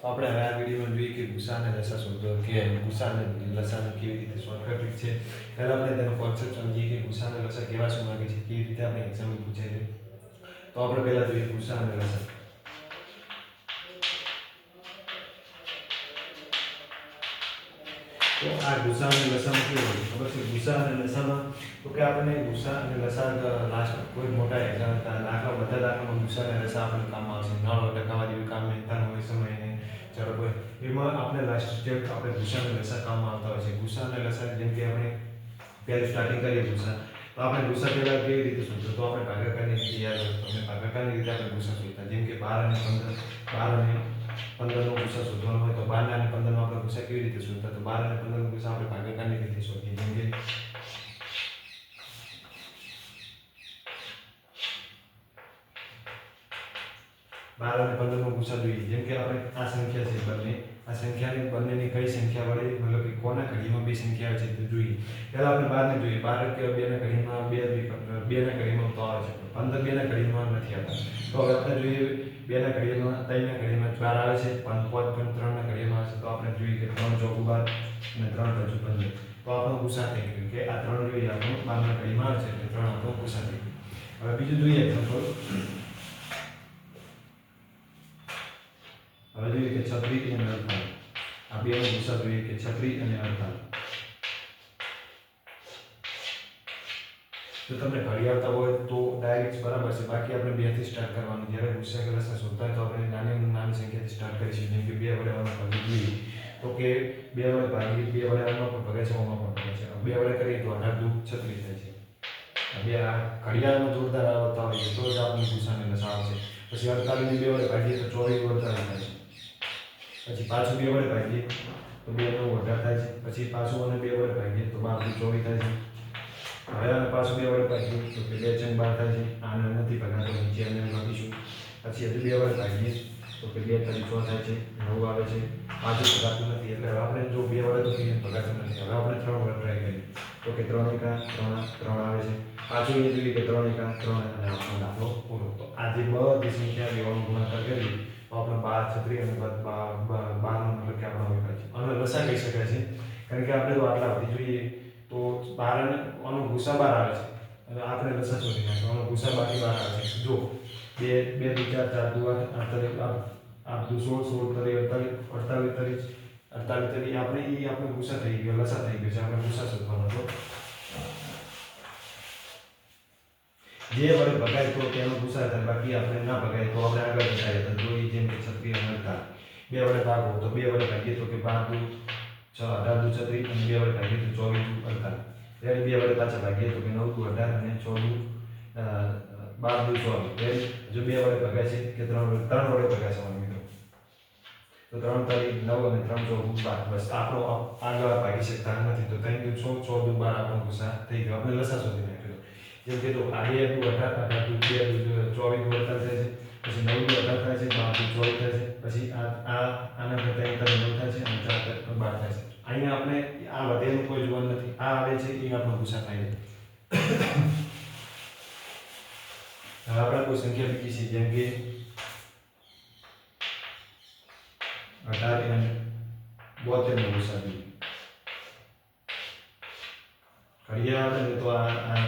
તો આપણે હવે આ વિડીયોમાં જોઈએ કે ગુસા અને લસા શોધો કે ગુસા અને લસાને કેવી રીતે શોર્ટકટ રીત છે. પહેલાં આપણે તેનો કોન્સેપ્ટ સમજીએ કે ગુસા અને લસા કેવા શું માગે છે, કેવી રીતે આપણે એક્ઝામમાં પૂછાય છે. તો આપણે પહેલાં જોઈએ ગુસા અને લસા. તો આ ગુસા અને લસામાં કેવું હોય ખબર છે? ગુસા અને લસામાં તો કે આપણને ગુસા અને લસા લાસ્ટ કોઈ મોટા એક્ઝામ દાખલા બધા દાખલામાં ગુસા અને લસા આપણને કામમાં આવશે. નળ હોય, ટકાવારી કામ મહેનતાણ હોય, સમયને ઝડપ હોય, એમાં આપણે લાસ્ટ સ્ટેપ આપણે ગુસા અને લસા કામમાં આવતા હોય છે. ગુસા અને લસા જેમ કે આપણે પહેલું સ્ટાર્ટિંગ કરીએ ગુસા, તો આપણે ગુસા પહેલાં કેવી રીતે શોધો? તો આપણે ભાગાકારની રીતે યાદ હોય તો ભાગાકારની રીતે આપણે ગુસા શોધતા. જેમ કે 12 અને 15નો ગુસા શોધવાનો હોય તો 12 અને 15નો આપણે ગુસા કેવી રીતે શોધતા? તો 12 અને 15નો ગુસા આપણે ભાગાકારની રીતે શોધીએ. જેમ કે 12 અને 15નો ગુસા જોઈએ. જેમ કે આપણે આ સંખ્યા છે બંને, આ સંખ્યાની બંનેની કઈ સંખ્યા વડે મતલબ કે કોના ઘડીમાં બે સંખ્યા આવે છે તે જોઈએ. પહેલાં આપણે 12 ને જોઈએ. 12 કે 2 ના ઘડીમાં 2 ના ઘડીમાં તો આવે છે, 15 2 ના ઘડીમાં નથી આવતા. તો હવે આપણે જોઈએ 2 ના ઘડીમાં, 3 ના ઘડીમાં 4 આવે છે, 5 પણ 3 ના ઘડીમાં આવે છે. તો આપણે જોઈએ કે 3 ચોકું 12 અને 3 પંચું 15. તો આપણો ગુસા થઈ ગયો કે આ 3 જોઈએ આપણો 12 ના ઘડીમાં આવે છે એટલે 3 આપણો ગુસા થઈ ગયો. હવે બીજું જોઈએ એક્ઝામ્પલ. હવે જોઈએ કે 36 અને 48. આ બેનો ગુસા જોઈએ કે 36 અને 48. જો તમને ઘડી આવતા હોય તો ડાયરેક્ટ બરાબર છે, બાકી આપણે 2 થી સ્ટાર્ટ કરવાનું. જ્યારે ગુસા કે લસા શોધતા હોય તો આપણે નાની સંખ્યાથી સ્ટાર્ટ કરીશું. જેમ કે 2 વડે આમાં ભાગી જોઈએ તો કે 2 વડે ભાગી 2 વડે આમાં પણ ભગાય છે, આમાં પણ ભગાય છે. 2 વડે કરીએ તો 18 દુ 36 થાય છે. બે આ ઘડિયાળમાં જોરદાર આવતા હોય છે તો જ આપણે ગુસા અને લસા આવશે. પછી 48 ને 2 વડે ભાગીએ તો 24 48 થાય છે. પછી પાછું 2 વડે ભાગીએ તો 2 9 18 થાય છે. પછી પાછું અને 2 વડે ભાગીએ તો 12 દુ 24 થાય છે. હવે આને પાછું 2 વડે ભાગીએ તો કે 2 6 12 થાય છે. આને નથી ભગાતો, નીચે એને લખીશું. પછી હજુ 2 વડે ભાગીએ તો કે 2 3 6 થાય છે, 9 આવે છે. પાછું ભગાતું નથી એટલે હવે આપણે જો 2 વડે તો કહીએ ભગાતું નથી. હવે આપણે 3 વડે ટ્રાય કરીએ તો કે 3 એકા 3 આવે છે. પાછું એ જોઈએ કે 3 એકા 3 અને આપણો દાખલો પૂરો. તો આ જે બધી સંખ્યા બેવાનો ગુણાકાર કરીએ તો આપણે 12 36 અને 12 નો મતલબ કે આપણો હોય છે. અને લસા કહી શકાય છે કારણ કે આપણે તો આટલા બધી જોઈએ તો 12 અને આનો ગુસા 12 આવે છે. અને આપણે લસા શોધી નાખ્યો, આનો ગુસા બાકી 12 આવે છે. જો 2 2 દુ 4 4 દુ 8 8 દુ 16 16 તરી 48 48 તરી આપણે એ આપણે ગુસા થઈ ગયો, લસા થઈ ગયો છે. આપણે ગુસા શોધવાનો હતો. જે વડે ભગાય તો તેનો ગુસા થાય, બાકી આપણે ના ભગાય તો આપણે આગળ જતા તો જોઈએ. જેમ કે 36 અને 48 2 વડે ભાગો તો 2 વડે ભાગીએ તો કે 12 દુ 6 18 દુ 36 અને 2 વડે ભાગીએ તો 24 દુ 48. ત્યારે 2 વડે પાછા ભાગીએ તો કે 9 દુ 18 અને 6 દુ 12 દુ 24. ત્યારે જો 2 વડે ભગાય છે કે 3 વડે ભગાય છે મિત્રો, તો 3 તારી 9 અને 3 ચોકું 12. બસ આપણો આગળ ભાગી શકતા નથી. તો 3 દુ 6 6 દુ 12 આપણો ગુસા થઈ ગયો. આપણે લસા શોધી નાખ્યો. જેમ કે તો આ 2 દુ 18 18 દુ 2 દુ 24 દુ 48 થાય છે. પછી 9 દુ 18 થાય છે, 12 દુ 24 થાય છે. પછી આના કરતા 3 તારી 9 થાય છે અને 4 તારી 12 થાય છે. અહીંયા આપણે આ વધેલું કોઈ જોવાનું નથી. આ આવે છે એ આપણો ગુસા થાય છે. હવે આપણે કોઈ સંખ્યા બીજી છે જેમ કે 18 અને 72 નો ગુસા જોઈએ. ઘડિયાળ આવે ને તો આ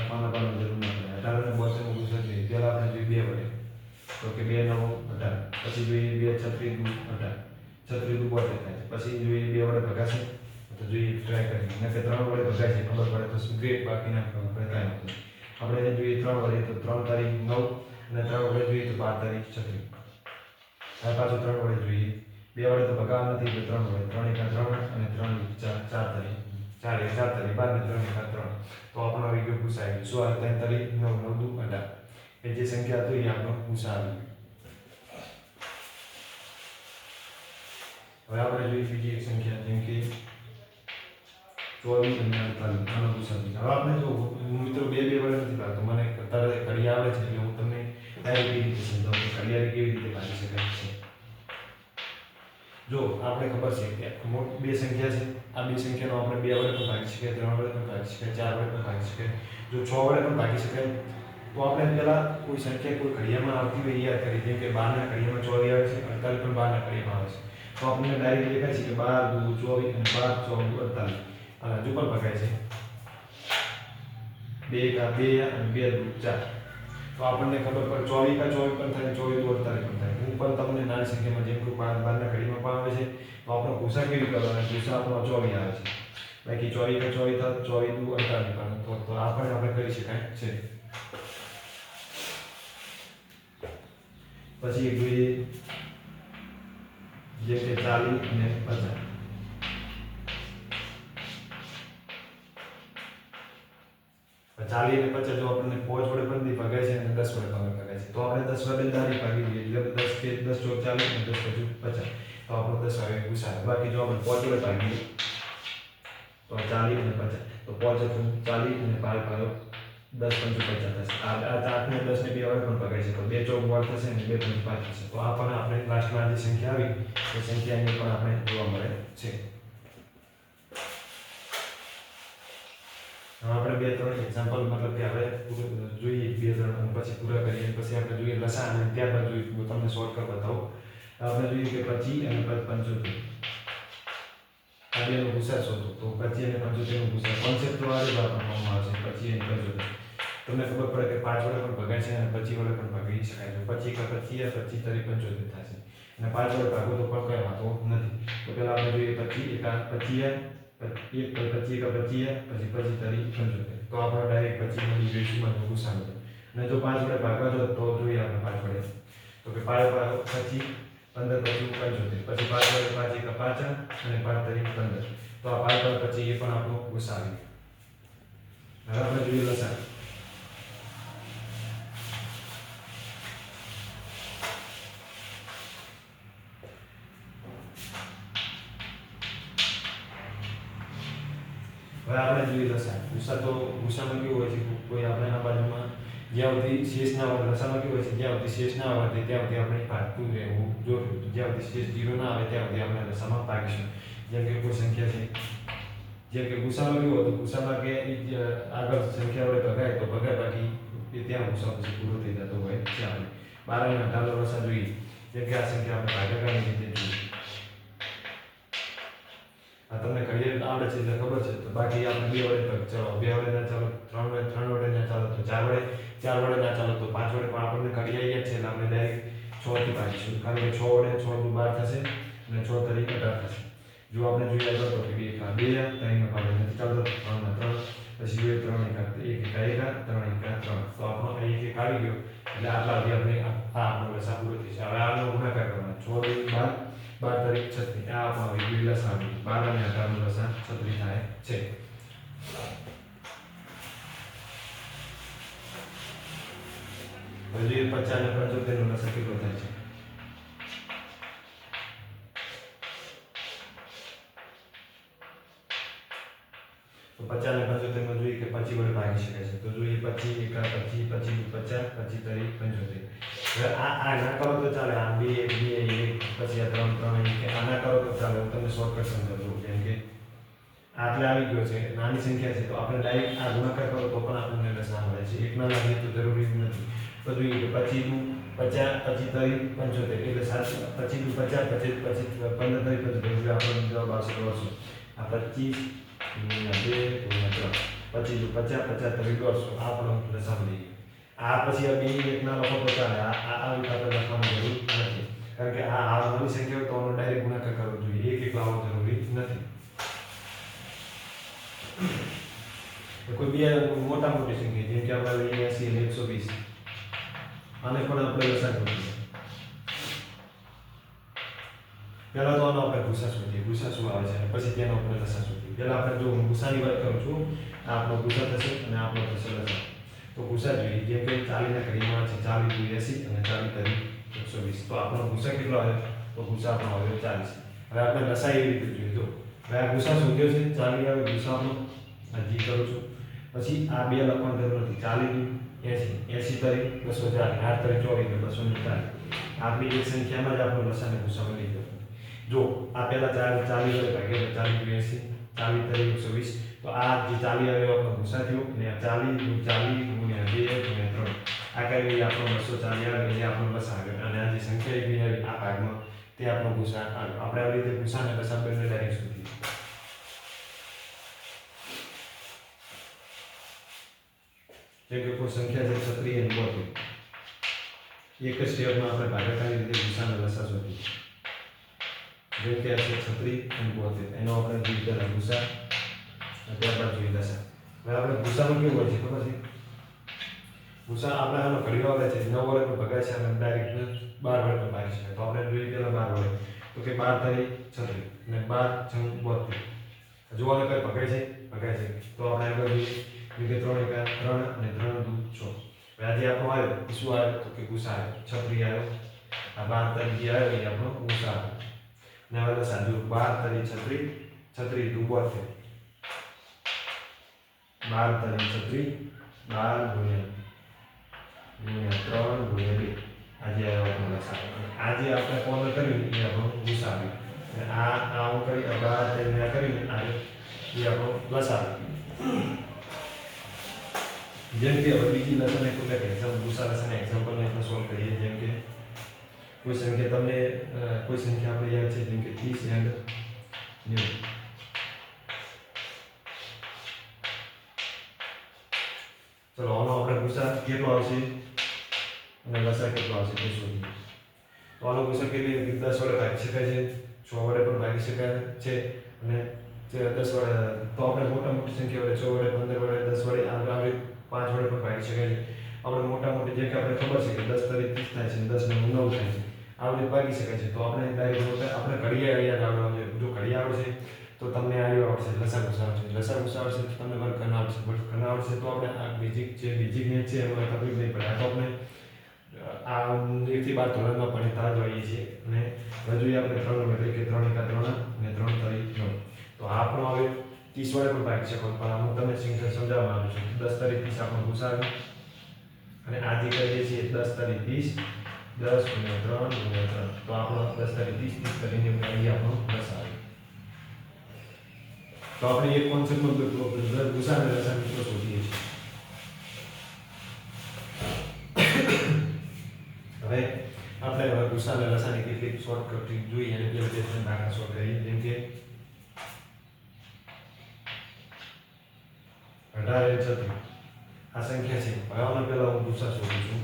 પાના જરૂર ન પડે. 18 અને 72 નો ગુસા જોઈએ. પહેલાં આપણે જોઈએ 2 વડે તો કે 2 9 18. પછી જોઈએ 2 36 દુ 18, 36 દુ 72 થાય છે. પછી જોઈએ 2 વડે ભગાશે તો જોઈએ ટ્રાય કરીએ. ન કે 3 વડે ભગાય છે ખબર પડે તો ગ્રેટ, બાકી ના ખબર પડે કાંઈ નથી. આપણે જોઈએ 3 વડે તો 3 તારીખ 9 અને 3 વડે જોઈએ તો 12 તારીખ 36. હવે પાછું 3 વડે જોઈએ. 2 વડે તો ભગાવા નથી તો 3 વડે 3 એકા 3 અને 3 4 તારીખ 4 એ 4 તારીખ 12 ને 3 એકા 3. તો આપણો આવી ગયો ગુસા આવી ગયો. શું આવે? 3 તારીખ 9 9 દુ 18. એ જે સંખ્યા હતી એ આપણો ગુસા આવી ગયો. હવે આપણે જોઈએ બીજી એક સંખ્યા જેમ કે 24 અને 48. આનો ગુસા જોઈએ. હવે આપણે જો મિત્રો 2 2 વડે નથી ભાગતો. મને અત્યારે ઘડી આવે છે એટલે હું તમને ડાયરેક્ટ એ રીતે સમજાવું કે ઘડિયાળી કેવી રીતે ભાગી શકાય છે. જો આપણે ખબર છે કે બે સંખ્યા છે. આ બે સંખ્યાનો આપણે 2 વડે પણ ભાગી શકાય, 3 વડે પણ ભાગી શકાય, 4 વડે પણ ભાગી શકાય. જો 6 વડે પણ ભાગી શકાય તો આપણે પહેલાં કોઈ સંખ્યા કોઈ ઘડિયામાં આવતી હોય એ યાદ કરી, જેમ કે 12ના ઘડિયામાં 24 આવે છે, 48 પણ 12ના ઘડિયામાં આવે છે. તો આપણને ડાયરેક્ટ દેખાય છે કે 12 દુ 24 અને 12 24 48 અને હજુ પણ ભગાય છે 2 કા 2 અને 2 દુ 4. તો આપણને ખબર પડે 24 કા 24 પણ થાય, 24 દુ 48 પણ થાય. હું પણ તમને નાની સંખ્યામાં જેમ કે 12ના ઘડીમાં પણ આવે છે, તો આપણો ગુસા કેવી કરવાનો? ગુસા આપણો 24 આવે છે. બાકી 24 કા 24 થાય, 24 દુ 48 પણ તો આ પણ આપણે કરી શકાય છે. પછી એક જોઈએ જે કે 40 અને 50. 40 અને 50 જો આપણને 5 વડે પણ ભગાય છે અને 10 વડે પણ ભગાય છે, તો આપણે 10 વડે ડાયરેક્ટ ભાગી દઈએ એટલે 10 કે 10 ચોક 40 અને 10 પચું 50. તો આપણો 10 આવે ગુસા. બાકી જો આપણે 5 વડે ભાગીએ તો 40 અને 50, તો 5 હતું 40 અને 5 ભાગ્યો 10 પંચું 50 થશે. આ 8 ને 10 ને 2 વડે પણ ભગાય છે, તો 2 ચોક 12 થશે અને 2 પંચું 5 થશે. તો આ પણ આપણે લાસ્ટમાં જે સંખ્યા આવી એ સંખ્યાની પણ આપણે જોવા મળે છે. આપણે 2-3 એક્ઝામ્પલ મતલબ કે હવે જોઈએ 2-3 પછી પૂરા કરીએ, પછી આપણે જોઈએ લસા અને ત્યારબાદ જોઈએ તમને શોર્ટકટ બતાવો. આપણે જોઈએ કે 25 અને 75. આ બેનો ગુસા શોધો. તો 25 અને 75 નો ગુસા કોન્સેપ્ટ તો આ જ વાપરવામાં આવે છે. 25 અને 75 તમને ખબર પડે કે 5 વડે પણ ભગાય છે અને 25 વડે પણ ભાગી શકાય છે. 25 કા 25 25 તરી 75 થશે અને 5 વડે ભાગો તો પણ કઈ વાંધો નથી. તો પહેલા આપણે જોઈએ 25 એકા 25 એક 25 કા 25 પછી 25 તરી 75. તો આપણે ડાયરેક્ટ 25 મળી ગયું શું માં ગુસા મળે. અને જો 5 વડે ભાગવા જો તો જોઈએ આપણે 5 વડે, તો કે 5 ભાગો 25 15 પચું 75, પછી 5 વડે 5 એકા 5 અને 5 તરી 15. તો આ 5 વડે પછી એ પણ આપણો ગુસા આવી ગયો. હવે આપણે જોઈએ લસા. હવે આપણે જોઈએ લસા. ગુસામાં કેવું હોય છે, કોઈ આપણે આ બાજુમાં જ્યાં સુધી શેષ ના આવે, લસામાં કેવું હોય છે જ્યાં સુધી શેષ ના આવે ત્યાં સુધી આપણે ભાગતું રહેવું જોઈએ. જ્યાં સુધી શેષ 0 ના આવે ત્યાં સુધી આપણે લસામાં ભાગીશું. જેમ કે કોઈ સંખ્યા છે, જેમ કે ગુસામાં કેવું હતું, ગુસામાં કે આગળ સંખ્યા વડે ભગાય તો ભગાય, બાકી એ ત્યાં ગુસા પછી પૂરો થઈ જતો હોય છે. આપણે 12 અને 18 લસા જોઈએ. જેમ કે આ સંખ્યા આપણે ભાગાકારની રીતે જોઈએ. આ તમને ઘડિયાળ આવડે છે એટલે ખબર છે. તો બાકી આપણે 2 વડે ચલો 2 વડે ના ચાલો, 3 વડે ના ચાલો, તો 4 વડે ના ચાલો, તો 5 વડે પણ આપણને ઘડિયાળ યાદ છે એટલે આપણે ડાયરેક્ટ 6 થી ભાગીશું. કારણ કે 6 વડે 6 દુ 12 થશે અને 6 તરી 18 થશે. જો આપણે જોઈએ તો કે 2 એકા 2 3 નો ભાગ નથી ચાલતો, 3 ના 3 પછી 3 એકા 1 એકા 1 3 એકા 3. તો આપણો 1 એક આવી ગયો એટલે આટલા સુધી આપણે આ આપણો લસા પૂરો થશે. હવે આનો ગુણાકાર કરવાનો. 6 દુ 12 12 તરી 36. આ આપણો આવી ગયો લસા. 12 અને 18 નો લસા 36 થાય છે. હવે જોઈએ 50 અને 75 નો લસા કેટલો થાય છે. તો 50 અને 75 માં જોઈએ કે 25 વડે ભાગી શકાય છે. તો જોઈએ 25 એકા 25 25 દુ 50 25 તરી 75. હવે આ ના કરો તો ચાલે. આ 2 1 પછી આ 3 3 1 આ ના કરો તો ચાલે. હું તમને શોર્ટકટ સમજાવું. જેમ કે આટલે આવી ગયો છે, નાની સંખ્યા છે, તો આપણે ડાયરેક્ટ આ ગુણાકાર કરો તો પણ આપણને લસા મળે છે. એક ના લાગીએ તો જરૂરી નથી. તો જોઈએ કે 25 દુ 50 25 તરી 75 એટલે 25 દુ 50 પછી 15 તરી 75 એટલે આપણો જવાબ આવશે 150. આ 25 ગુણ્યા 2 ગુણ્યા 3 25 દુ 50 50 તરી 150. આ પણ લસા મળી ગયો. આ પછી આ બે એક ના લખો તો ચાલે. આ રીતે આપણે લખવાની જરૂર નથી. કારણ કે આ નાની સંખ્યા તો આનો ડાયરેક્ટ ગુણાકાર કરવો જોઈએ. એક લાવવો જરૂરી નથી. કોઈ બે મોટા મોટી સંખ્યા જેમ કે આપણે લઈએ 80 અને 120, આને પણ આપણે લસા શોધીએ. પહેલા તો આનો આપણે ગુસા શોધીએ. ગુસા શું આવે છે અને પછી તેનો આપણે લસા શોધીએ. પહેલા આપણે જો હું ગુસાની વાત કરું છું, આ આપણો ગુસા થશે અને આપણો થશે લસા. તો ગુસા જોઈએ. જેમ કે 40 ના ઘડીમાં છે 40 દુ 80 અને 40 તરી 120. તો આપણો ગુસા કેટલો આવે? તો ગુસા આપણો આવ્યો 40. હવે આપણે લસા એવી રીતે જોઈએ. જો હવે આ ગુસા શોધ્યો છે, 40 આવે ગુસા આપણો. હજી કરું છું. પછી આ બે લખવાની જરૂર નથી. 40 દુ 80 80 તરી 240 8 તરી 24 240. આપણી એક સંખ્યામાં જ આપણો લસા અને ગુસા મળી ગયો. જો આ પહેલા 40 વડે ભાગીએ તો 40 દુ 80 40 તરી 120 તો આ જે 40 આવે આપણો ગુસા થયો અને 40 ગુણ્યા 2 ગુણ્યા 3 આ કઈ આપણો 240 આવે એટલે આપણો લસા આવે અને આ જે સંખ્યા આવી આવી આ ભાગમાં તે આપણો ગુસા આવે. આપણે આવી રીતે ગુસા અને લસા બંને ડાયરેક્ટ શોધીએ. જેમ કે કોઈ સંખ્યા છે 36 અને 32 એક જ સ્ટેપમાં આપણે ભાગાકારની રીતે ગુસા અને લસા શોધીએ. જેમ કે આ છે 36 અને 32 એનો આપણે જોઈએ પહેલા ગુસા અને ત્યારબાદ જોઈએ લસા. હવે આપણે ગુસામાં કેવું હોય છે ખબર છે? ગુસા આપણે આનો ઘડીઓ આવે છે 9 વડે પણ ભગાય છે અને ડાયરેક્ટ 12 વડે પણ ભાગી શકાય. તો આપણે જોઈએ પહેલા 12 વડે તો કે 12 તારી 36 અને 12 × 32 જોવાને કઈ ભગાય છે? ભગાય છે. તો આપણે આગળ જોઈએ કે 3 × 3 અને 3 × 6. હવે આજે આપણો આવ્યો શું આવ્યો તો કે ગુસા આવ્યો 36 આવ્યો. આ 12 તારી જે આવ્યો એ આપણો ગુસા આવ્યો. ને હવે સાજુ 12 તારી 36 36 × 32 12 તારી 36 12 ગુણ્યા 3 ગુણ્યા 2 આજે આવ્યો આપણો લસા. આજે આપણે કોને કર્યું એ આપણો ગુસા આવ્યો અને આ આવું કરી 12 તેને કરીને આ એ આપણો લસા આવ્યો. જેમ કે હવે બીજી લસન એક્ઝામ્પલ ગુસા લસન એક્ઝામ્પલને આપણે સોલ્વ કરીએ. જેમ કે કોઈ સંખ્યા તમને કોઈ સંખ્યા આપણે યાદ છે જેમ કે 30 and 90. ચલો આનો આપણે ગુસા કેટલો આવશે અને લસા કેટલો આવશે તે શોધીએ. તો આનો ગુસા કેટલી 10 વડે ભાગી શકાય છે, 6 વડે પણ ભાગી શકાય છે અને 10 વડે તો આપણે મોટા મોટી સંખ્યા વડે 6 વડે 15 વડે 10 વડે આવી 5 વડે પણ ભાગી શકાય છે. આપણે મોટા મોટી જે કે આપણે ખબર છે કે 10 તરી 30 થાય છે 10 ને 9 થાય છે આવી રીતે ભાગી શકાય છે. તો આપણે ડાયરેક્ટ આપણે ઘડિયા યાદ આવડે જો ઘડિયા આવડે તો તમને આવ્યો આવડશે લસા ગુસા આવશે. લસા ગુસા આવશે તો તમને વર્ગ કરવાનો આવશે. વર્ગ કરવાનો આવશે તો આપણે આ બેઝિક ને છે એમાં તકલીફ નહીં પડે. આ તો આપણે આ 1 થી 12 ધોરણમાં પણ તાજ હોઈએ છીએ અને હજુ આપણે 3 નંબર કે 3 × 3 અને 3 તરી 9. તો આ આપણો હવે 30 વડે પણ ભાગી શકો પણ આમાં તમને સંખ્યા સમજાવવામાં આવ્યું છે. 10 તરી 30 આપણો ગુસા આવ્યો અને આ જે કરીએ છીએ 10 તરી 30 10 × 3 × 3 તો આપણો 10 તરી 30 30 કરીને અહીંયા આપણો લસા આવ્યો. તો આપણે એક કોન્સેપ્ટમાં ગુસા અને લસા મિત્રો શોધીએ છીએ. હવે આપણે ગુસા અને લસાની કેટલીક શોર્ટકટ ટ્રીક જોઈએ અને બે બે દાખલા સોલ્વ કરીએ. જેમ કે 18 અને 36 આ સંખ્યા છે. હવે આમાં પહેલા હું ગુસા શોધું છું.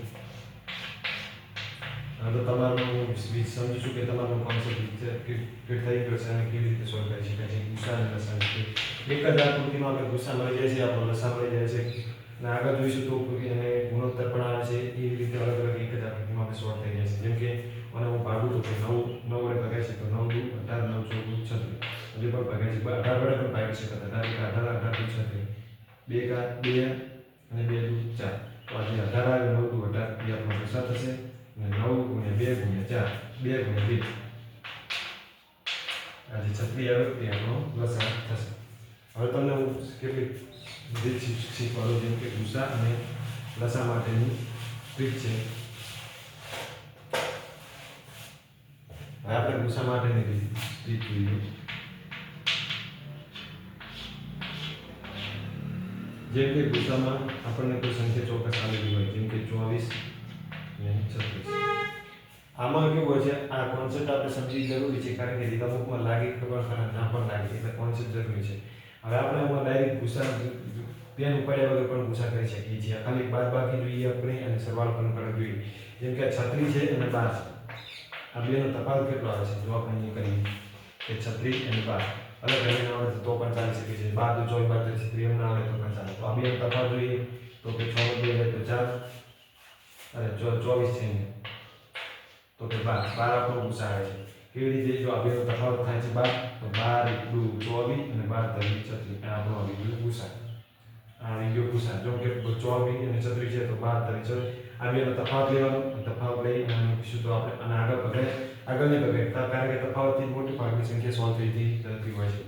તો તમારું હું સમજુ છું કે તમારો કોન્સેપ્ટ ફિટ થઈ ગયો છે અને કેવી રીતે સોલ્વ કરી શકાય છે ગુસા અને લસા. એક જ આકૃતિમાં આપણે ગુસા મળી જાય છે, આપણો લસા મળી જાય છે અને આગળ જોઈશું તો એને ગુણોત્તર પણ આવે છે. એવી રીતે અલગ અલગ એક જ આકૃતિમાં આપણે સોલ્વ થઈ જાય છે. જેમ કે મને હું ભાગું તો 9 વડે ભગાય છે તો 9 × 18 9 × 14 36 હજી પણ ભગાય છે. 18 વડે પણ ભાગી શકાય 18 18 36 2 અને 2 × 4 તો આજે 18 આવે 9 × 18 એ આપણો ગુસા થશે અને 9 × 2 × 4 2 × 2 આજે 36 આવે તે આપણો લસા થશે. હવે તમને હું કેટલીક રીત શીખવાડું જેમ કે ગુસા અને લસા માટેની ટ્રીક છે. હવે આપણે ગુસા માટેની રીત જોઈએ. જેમ કે ગુસામાં આપણને કોઈ સંખ્યા ચોક્કસ આવેલી હોય જેમ કે 24 અને 36. આમાં કેવું હોય છે આ કોન્સેપ્ટ આપણે સમજી જરૂરી છે કારણ કે અમુકમાં લાગે ખબર ના પણ લાગે એટલે કોન્સેપ્ટ જરૂરી છે. હવે આપણે આમાં ડાયરેક્ટ ગુસા પેન ઉપાડ્યા વગર પણ ગુસા કરી શકીએ છીએ. ખાલી બાદબાકી જોઈએ આપણે અને સરવાળો પણ કરવો જોઈએ. જેમ કે 36 છે અને 12 છે. આ બેનો તફાવત કેટલો આવે છે જો આપણે અહીં કરીએ કે 36 અને 12 અલગ કરીને આવડે તો પણ ચાલી શકે છે. 12 તો 24 32 એમ ના આવડે તો પણ ચાલે. તો આ બેનો તફાવત જોઈએ તો કે 6 2 જાય તો 4 અને 24 છે તો કે 12 આપણો ગુસા આવે છે. કેવી રીતે જો આ બેનો તફાવત થાય છે 12 તો 12 × 2 = 24 અને 12 × 36 આ આપણો આવી ગયો ગુસા. આ આવી ગયો ગુસા. જો કે 24 અને 36 છે તો 12 × 36 આ બેનો તફાવત લેવાનો. તફાવત લઈ અને મૂકીશું તો આપણે અને આગળ નહીં ભગાય કારણ કે તફાવતથી મોટી ભાગની સંખ્યા સોલ્વ થતી હોય છે.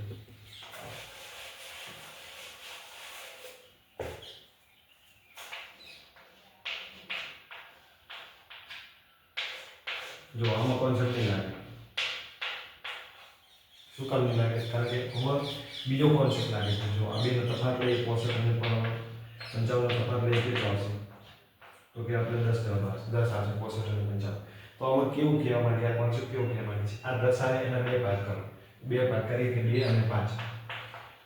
જો આમાં કોન્સેપ્ટ નહીં લાગે. શું કામ નહીં લાગે? કારણ કે આમાં બીજો કોન્સેપ્ટ લાગે છે. જો આ બેનો તફાવત લઈએ 65 અને 55 નો તફાવત લઈએ કેટલો આવશે? તો કે આપણે 10 જવાબ આવશે. 10 આવશે 65 અને 55. તો આમાં કેવું કહેવા માંગે, આ કોન્સેપ્ટ કેવું કહેવા માંગે છે? આ 10 આવે એના બે ભાગ કરો. બે ભાગ કરીએ કે 2 અને 5.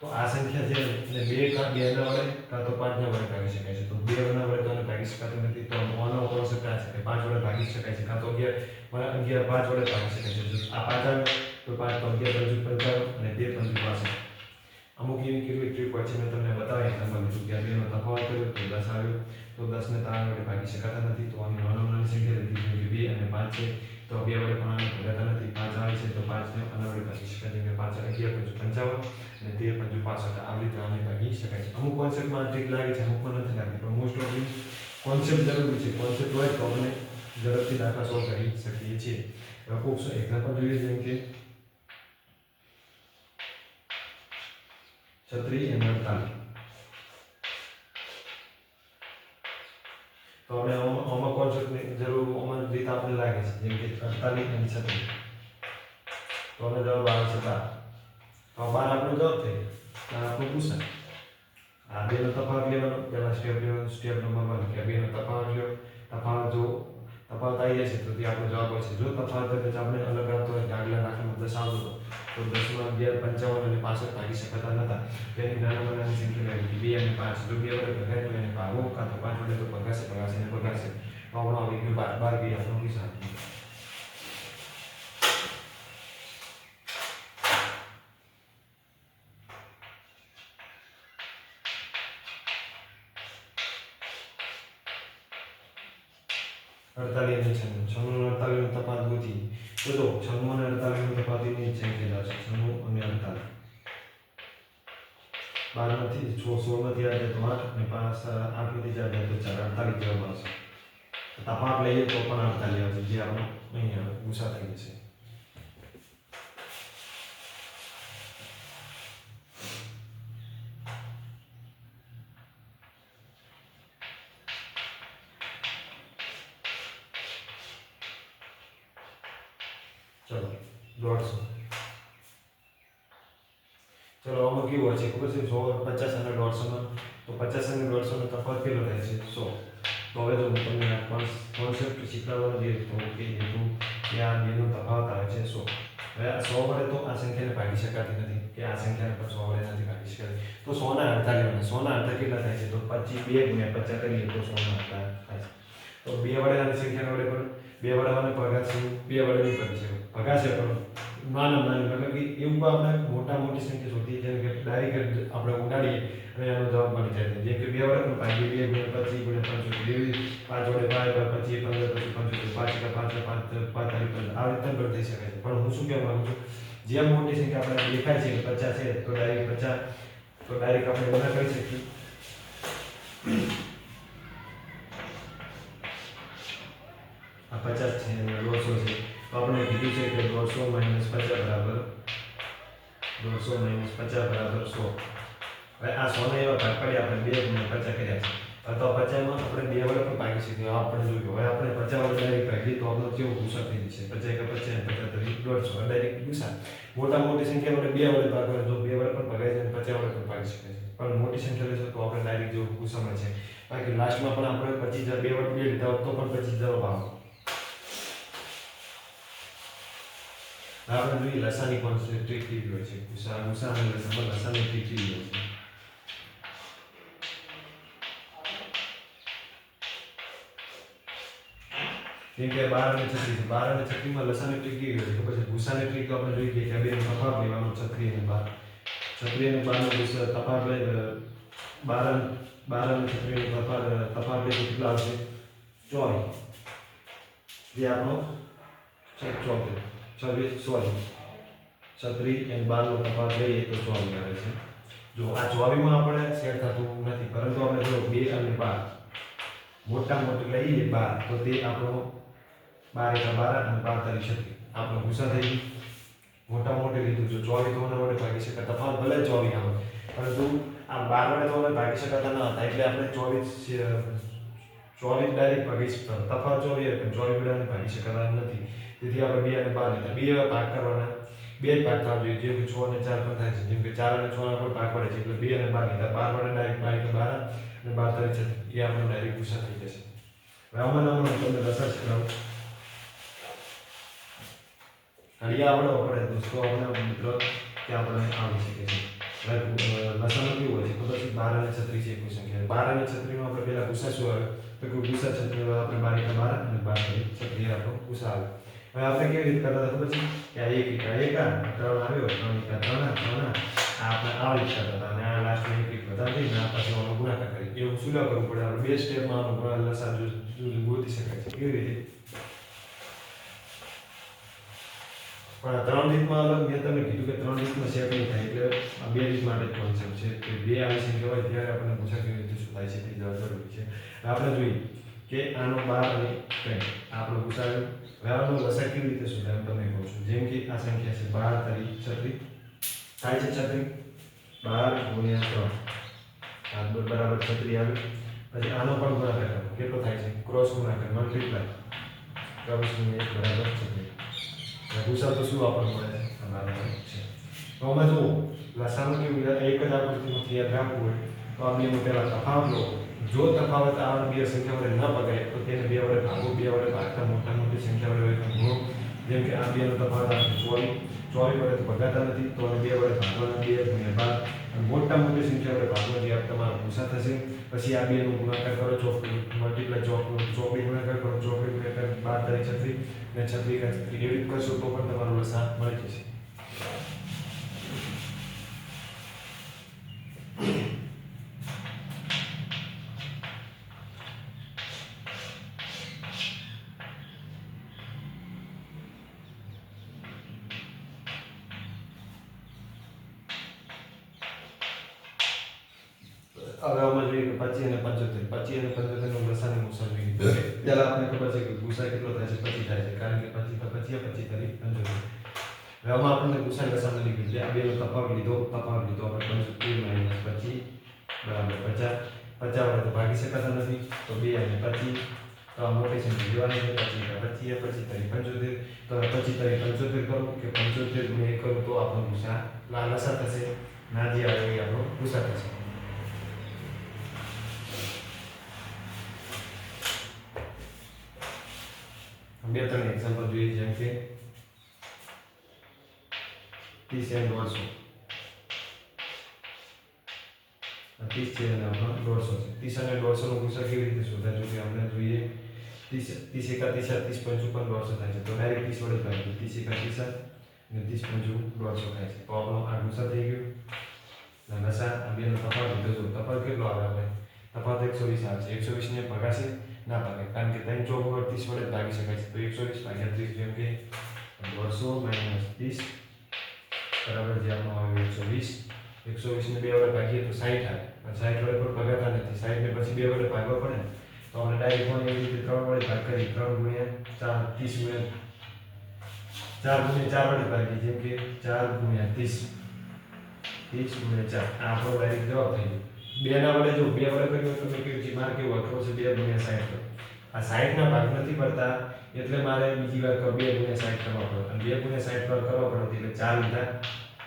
તો આ સંખ્યા છે એટલે 2 કાં 2 ના વડે કાં તો 5 ના વડે ભાગી શકાય છે. તો 2 ના વડે તો આને ભાગી શકાતું નથી. તો આનો કોન્સેપ્ટ આ છે કે 5 વડે ભાગી શકાય છે, કાં તો 11 5 વડે ભાગી શકાય છે. જો આ 5 આવે તો 5 તો 11 × 55 અને 2 × 65. અમુક એવી કેવી ટ્રીક હોય છે, મેં તમને બતાવી એક્ઝામ્પલ લીધું કે આ બેનો તફાવત કર્યો તો 10 આવ્યો. તો 10 ને 3 વડે ભાગી શકાતા નથી. તો આની નાની સંખ્યા લીધી કે 2 અને 5 છે. તો 2 વડે પણ આને ભગાતા નથી. 5 આવે છે તો 5 ને આના વડે ભાગી શકાય છે કે 5 અને 11 × 55 અને 13 × 65. આવી રીતે આને ભાગી શકાય છે. અમુક કોન્સેપ્ટમાં ટ્રીક લાગે છે, અમુકમાં નથી લાગતી, પણ મોસ્ટ ઓફલી કોન્સેપ્ટ જરૂરી છે. કોન્સેપ્ટ હોય તો આપણે ઝડપથી દાખલા સોલ્વ કરી શકીએ છીએ. ખૂબ એક્ઝામ્પલ જોઈએ જેમ કે 36 અને 48. તો આપણે આમાં કોન્સેપ્ટની જરૂર આમાં રીત આપણે લાગે છે જેમ કે 48 અને 36. તો આનો જવાબ આવે છે 12. તો 12 આપણો જવાબ થઈ ગયો. આપણું પૂછાય આ બેનો તફાવત લેવાનો. પહેલા સ્ટેપ લેવાનો. સ્ટેપ નંબર 1 કે બેનો તફાવત લ્યો. તફાવત જો તફાવત આવી જશે તો તે આપણો જવાબ હશે. જો તફાવત એટલે આપણે અલગ આવતો હોય કે આગલા દાખલામાં 10 આવતો તો 10 માં 11 55 અને 65 ભાગી શકાતા નતા. તેની નાનામાં નાની સંખ્યા લેવી 2 અને 5. જો 2 વડે ભગાય તો એને ભાગો, કાં તો 5 વડે તો ભગાશે ને ભગાશે. તો આપણો આવી ગયો 12 આપણો નિશાન. અડતાલીસ અને 96 96 નો તફાવત ગોતી. તો જો 96 અને 48 નો તફાવત એની સંખ્યા છે 96 અને 48. 12 માંથી 16 માંથી આવે તો 8 અને 5 8 માંથી જાય તો 4 48 જવાબ આવશે. તફાવત લઈએ તો પણ 48 આવશે, જે આપણો અહીંયા ગુસા થઈ જશે. ચલો 150. ચલો આમાં કેવું હોય છે ખબર છે? 100 50 અને 150 માં તો 50 અને 150 નો તફાવત કેટલો થાય છે? 100. તો હવે જો હું તમને આ કોન્સેપ્ટ શીખવાડવાનો જે તો કે હેતુ કે આ બેનો તફાવત આવે છે 100. હવે આ 100 વડે તો આ સંખ્યાને ભાગી શકાતી નથી કે આ સંખ્યાને પણ 100 વડે નથી ભાગી શકાતી. તો 100 ના અડધા લેવાના. 100 ના અડધા કેટલા થાય છે? તો 2 × 50 કરીએ તો 100 ના અડધા થાય છે. તો 2 વડે આની સંખ્યાને વડે પણ 2 વડે આને ભગાશે, 2 વડે નહીં ભાગી શકે. ભગાશે પણ નાની મતલબ કે એવું આપણે મોટી સંખ્યા શોધી જેમ કે ડાયરેક્ટ આપણે ઉડાડીએ અને એનો જવાબ મળી જાય. જેમ કે 2 વડે પણ ભાગીએ 2 × 25 × 75 5 વડે 5 25 15 પછી 75 5 45 આ રીતે પણ થઈ શકે છે. પણ હું શું કહેવા માંગુ છું, જે મોટી સંખ્યા આપણે દેખાય છે 50 છે તો ડાયરેક્ટ 50 તો ડાયરેક્ટ આપણે ગુણા કરી શકીએ. આ 50 છે અને 150 છે તો આપણે કીધું છે કે 150 - 50 બરાબર 100 - 50 બરાબર 100. હવે આ 100 ને એવા ભાગ પાડી આપણે 2 × 50 કર્યા છે. તો 50 માં આપણે 2 વડે પણ ભાગી શકીએ. આપણે જોયું. હવે આપણે 50 વડે ડાયરેક્ટ ભાગીએ તો આપણો કેવો ગુસા થઈ જશે? 50 × 50 અને 50 તરી 150 ડાયરેક્ટ ગુસા. મોટી સંખ્યા વડે 2 વડે ભાગવાનું. જો 2 વડે પણ ભગાય છે અને 50 વડે પણ ભાગી શકે છે. પણ મોટી સંખ્યા લેશો તો આપણે ડાયરેક્ટ જો ગુસા મળે છે. બાકી લાસ્ટમાં પણ આપણે 25 2 વડે લીધા હોત તો પણ 25 જવાબ આવે. આપણે જોઈએ લસાની કોન્સેપ્ટ ટ્રીક કેવી હોય છે. ગુસા અને લસામાં લસાની ટ્રીક કેવી હોય છે? કેમ કે 12 અને 36 છે. 12 અને 36 માં લસાની ટ્રીક કેવી હોય છે? ખબર છે? ગુસાની ટ્રીક તો આપણે જોઈએ કે બે તફાવત લેવાનો 36 અને 12. 36 અને 12 નો ગુસા તફાવત લે 12 અને 36 નો તફાવત લે તો કેટલા આવશે? 24. જે આપણો 24 36 અને 12 નો તફાવત લઈએ તો 24 આવે છે. જો આ 24 માં આપણે સેટ થતું નથી, પરંતુ આપણે જો 2 અને 12 મોટા લઈએ 12 તો તે આપણો 12 × 12 અને 12 તરી 36 આપણો ગુસા થઈ ગયો. મોટી લીધું. જો 24 તો વડે ભાગી શકાય. તફાવત ભલે 24 આવે પરંતુ આ 12 વડે તો વડે ભાગી શકાતા ન હતા એટલે આપણે 24 ડાયરેક્ટ ભાગી શકતા. તફાવત 24 પણ 24 વડે ભાગી શકાતા નથી. તેથી આપણે 2 અને 12 લીધા. 2 ભાગ કરવાના. 2 બે જ ભાગ થવા જોઈએ, જેમ કે 6 અને 4 પણ થાય છે, જેમ કે 4 અને 6 ના પણ ભાગ પડે છે એટલે 2 અને 12 એટલે 12 વડે ડાયરેક્ટ 12 અને 12 તરી 36 એ આપણો ડાયરેક્ટ ગુસા થઈ જશે. હવે આમાં હું તમને લસાઅ શીખવાડું. ઘડિયા આવડો પડે દોસ્તો આપણે મિત્રો કે આપણે આવી શકે છે. લસામાં કેવું હોય છે ખબર છે? 12 અને 36 છે કોઈ સંખ્યા. 12 અને 36 નો આપણે પહેલા ગુસા શું આવે તો કે ગુસા 36 આપણે 12 અને 12 અને 12 36 આપણો ગુસા આવે. હવે આપણે કેવી રીતે કરતા ખબર છે કે આ એક એકા 3 આવ્યો 3 એકા 3 આપણે આ રીતે કરતા હતા અને આ લાસ્ટમાં એક બધા થઈને આ પાછો આનો ગુણાકાર કરી એવું શું કરવું પડે? આપણે બે સ્ટેપમાં આનો ગુણાકાર લસાઅ ગોતી શકાય છે. કેવી રીતે? પણ આ 3 રીતમાં અલગ મેં તમને કીધું કે 3 રીતમાં સેટ નહીં થાય એટલે આ 2 રીત માટે જ કોન્સેપ્ટ છે કે 2 આવી સંખ્યા હોય ત્યારે આપણને ગુસા કેવી રીતે શું થાય છે તે જવા જરૂરી છે. આપણે જોઈએ કે આનો 12 અને 3 આપણો ગુસા આવ્યો. હવે આનો લસાઅ કેવી રીતે શોધાય હું તમને કહું છું. જેમ કે આ સંખ્યા છે 12 તરી 36 થાય છે 36 12 ગુણ્યા 3 આ બરાબર 36 આવે. પછી આનો પણ ગુણાકાર કરો કેટલો થાય છે? ક્રોસ ગુણાકાર મલ્ટીપ્લાય 24 ગુણ્યા 1 બરાબર 36. ગુસા તો શું આપણને મળે છે? અમારો છે. તો આમાં જુઓ લસાઅનું કેવું એક જ આકૃતિમાંથી યાદ રાખવું હોય તો આ બેનો પહેલા તફાવત લો. જો તફાવત આ બે સંખ્યા વડે ન પકડે તો તેને 2 વડે ભાગો. 2 વડે ભાગતા મોટી સંખ્યા વડે હોય તો ગુણો. જેમ કે આ બેનો તફાવત આવે 24 વડે તો ભગાતા નથી તો 2 વડે ભાગવાના 2 ગુણ્યા 12 મોટી સંખ્યા વડે ભાગવા જે તમારો ગુસા થશે. પછી આ બેનો ગુણાકાર કરો ચોકડી મલ્ટીપ્લાય ચોકડી ગુણાકાર કરો ચોકડી ગુણાકાર 12 તરી 36 ને 36 એવી રીતે કરશો તો પણ તમારો લસાઅ મળી જશે. હવે આમાં જોઈએ કે 25 અને 75 નો લસાઅની મુસા જોઈએ. પહેલા આપણે ખબર છે કે ગુસા કેટલો થાય છે? 25 થાય છે કારણ કે 25 તો 25 તરી 75. હવે આમાં આપણને ગુસા લસાઅ મળી ગયું છે. આ બેનો તફાવત લીધો આપણે 75 - 25 બરાબર 50. 50 વડે તો ભાગી શકાતા નથી તો 2 અને 25 તો આ મોટી સંખ્યા જોવાની છે. 25 25 તરી 75 તો 25 તરી 75 કરું કે 75 ગુણ્યા 1 કરું તો આપણો ગુસા લસાઅ થશે. ના જે આવે એ આપણો ગુસા થશે. બે ત્રણ એક્ઝામ્પલ જોઈએ જેમ કે 30 અને 150. 30 છે અને આપણો 150 છે. 30 અને 150 નો ગુસા કેવી રીતે શોધાય? જો કે આપણે જોઈએ 30 એકા 30 30 પંચું પણ 150 થાય છે તો ડાયરેક્ટ 30 વડે ભાગીએ. 30 એકા 30 અને 30 પંચું 150 થાય છે તો આપણો આ ગુસા થઈ ગયો. અને લસાઅ આ બેનો તફાવત લીધો તો તફાવત કેટલો આવે? આપણે તફાવત 120 આવે છે. 120 ને ભગાશે ના ભાગે કારણ કે 3 ચોક વડે 30 વડે ભાગી શકાય છે તો 120 ભાગ્યા 30 જેમ કે 150 - 30 બરાબર જે આપણો આવે 120. 120 ને 2 વડે ભાગીએ તો 60 આવે. પણ 60 વડે પણ ભગાતા નથી. 60 ને પછી 2 વડે ભાગવા પડે તો આપણે ડાયરેક્ટ પણ એવી રીતે 3 વડે ભાગ કરી 3 ગુણ્યા 4 30 ગુણ્યા 4 ગુણ્યા 4 વડે ભાગીએ જેમ કે 4 ગુણ્યા 30 30 ગુણ્યા 4 આ આપણો ડાયરેક્ટ જવાબ થઈ ગયો. 2 ના વડે જો 2 વડે કર્યું તો મેં કેવું છે મારે કેવું હોય છે 2 ગુણ્યા 60. આ 60 ના ભાગ નથી પડતા એટલે મારે બીજી વાર 2 ગુણ્યા 60 કરવા પડે અને 2 ગુણ્યા 60 પર કરવા પડે એટલે 4 લીધા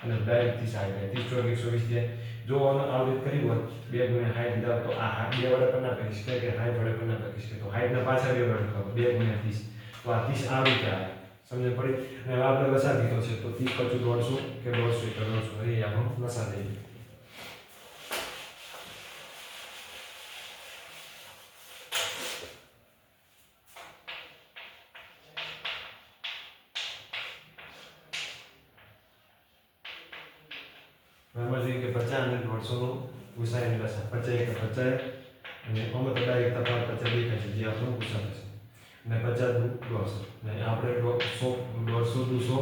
અને ડાયરેક્ટ 30 આવી જાય. 30 ચોક 120 છે. જો આનો આવી કરી હોય 2 ગુણ્યા 60 લીધા તો આ 2 વડે પણ ના કરી શકે કે 60 વડે પણ ના કરી શકે તો 60 ના પાછા 2 વડે કરો 2 ગુણ્યા 30 તો આ 30 આવી રીતે આવે. સમજ પડી? અને હવે આપણે લસાઅ કીધો છે તો 30 પંચું 150 કે 150 એટલે 150 એ આપણો લસાઅ થઈ ગયો. એમાં જોઈએ કે 50 અને 150 નો ગુસા અને લસાઅ 50 એક 50 અને આમાં તો ડાયરેક્ટ તફાવત 50 દેખાય છે જે આપણો ગુસા થશે. અને 50 દુ 150 અને આપણે 100 150 દુ 100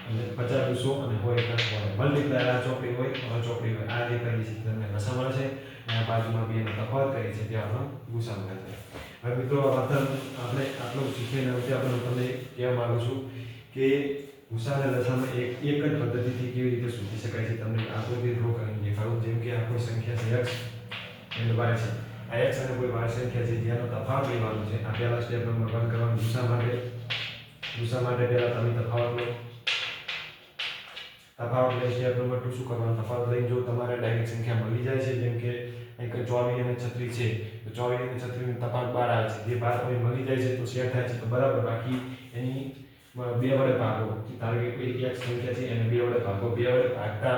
અને 50 દુ 100 અને હોય 1 મલ્ટીપ્લાય આ ચોકડી હોય આ ચોકડી હોય આ જે કરી છે તમને લસાઅ મળે છે અને આ બાજુમાં બેનો તફાવત કરી છે તે આપણો ગુસા મળે છે. હવે મિત્રો આપણે આટલું શીખીને હવે આપણે તમને કહેવા માંગુ છું કે ગુસા અને લસાઅમાં એક જ પદ્ધતિથી કેવી રીતે શોધી શકાય છે. તમને આકૃતિ ડ્રો કરીને દેખાડું. જેમ કે આ કોઈ સંખ્યા છે x અને y છે. આ x અને કોઈ y સંખ્યા છે જેનો તફાવત લેવાનો છે. આ પહેલા સ્ટેપ નંબર 1 કરવાનું ગુસા માટે પહેલા તમે તફાવત લો. તફાવત લઈ સ્ટેપ નંબર 2 શું કરવાનું? તફાવત લઈને જો તમારે ડાયરેક્ટ સંખ્યા મળી જાય છે, જેમ કે એક 24 અને 36 છે, તો 24 અને 36 નો તફાવત 12 આવે છે. જે 12 મળી જાય છે તો શેર થાય છે તો બરાબર. બાકી એની 2 વડે ભાગો. ધારો કે કોઈ એક સંખ્યા છે એને 2 વડે ભાગો. 2 વડે ભાગતા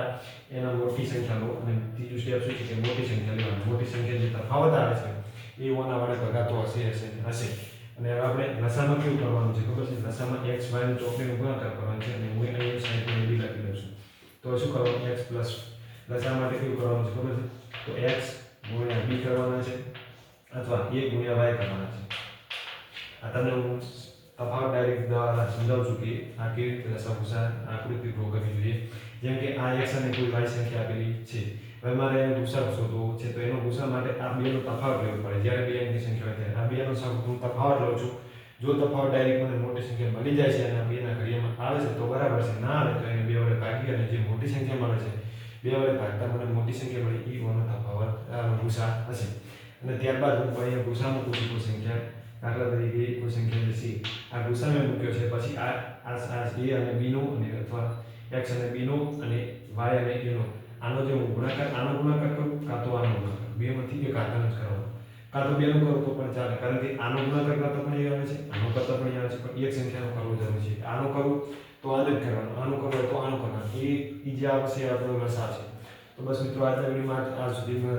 એના મોટી સંખ્યા લો અને ત્રીજું સ્ટેપ શું છે કે મોટી સંખ્યા લેવાની. મોટી સંખ્યા જે તફાવત આવે છે એ ઓના વડે ભગાતો હશે. અને હવે આપણે લસામાં કેવું કરવાનું છે ખબર છે? લસામાં x y નો ચોકડીનો ગુણાકાર કરવાનો છે અને હું અહીંયા સાઈડ પર બી લખી દઉં છું. તો શું કરવાનું? x પ્લસ લસા માટે કેવું કરવાનું છે ખબર છે? તો x ગુણ્યા b કરવાના છે અથવા a ગુણ્યા y કરવાના છે. આ તમને હું તફાવત ડાયરેક્ટ દ્વારા સમજાવું છું કે આ કેવી રીતે લસાગુસા આકૃતિ ડ્રો કરવી જોઈએ. જેમ કે આ x અને કોઈ y સંખ્યા આપેલી છે. હવે મારે એનો ગુસા શોધવો છે, તો એનો ગુસા માટે આ બેનો તફાવત લેવો પડે. જ્યારે બે અંકની સંખ્યા હોય ત્યારે આ બેનો હું તફાવત લઉં છું. જો તફાવત ડાયરેક્ટ મને મોટી સંખ્યા મળી જાય છે અને આ બેના ઘડિયામાં આવે છે તો બરાબર છે. ના આવે તો એને 2 વડે ભાગી અને જે મોટી સંખ્યા મળે છે 2 વડે ભાગતા મને મોટી સંખ્યા મળી એ ઓનો તફાવત ગુસા હશે. અને ત્યારબાદ હું અહીંયા ગુસા મૂકું છું કોઈ સંખ્યા. દાખલા તરીકે કોઈ સંખ્યા છે c. આ ગુસા મેં મૂક્યો છે. પછી આ a અને b નો અને અથવા x અને b નો અને y અને a નો આનો જે હું ગુણાકાર કરું કાં તો આનો ગુણાકાર. બેમાંથી એક આધાર જ કરવાનો. કાં તો બેનો કરું તો પણ ચાલે, કારણ કે આનો ગુણાકાર કરતો પણ એ આવે છે, આનો કરતો પણ એ આવે છે, પણ એક સંખ્યાનો કરવો જરૂરી છે. આનો કરું તો આને જ કરવાનો, આનો કરવો તો આનો કરવાનો. એ જે આવશે એ આપણો લસા છે. તો બસ મિત્રો, આજના વિડીયોમાં આ સુધીમાં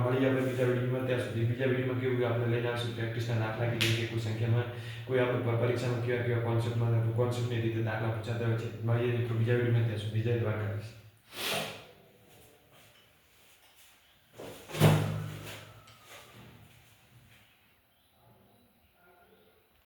મળી આપણે બીજા વિડીયોમાં. ત્યાં સુધી બીજા વિડીયોમાં કેવું આપણે લઈને આવશું પ્રેક્ટિસના દાખલા કે જે કોઈ સંખ્યામાં કોઈ આપણે પરીક્ષામાં કેવા કોન્સેપ્ટની રીતે દાખલા પૂછાતા હોય છે. મળીએ મિત્રો બીજા વિડીયોમાં. ત્યાં સુધી જય દ્વારકાધીશ.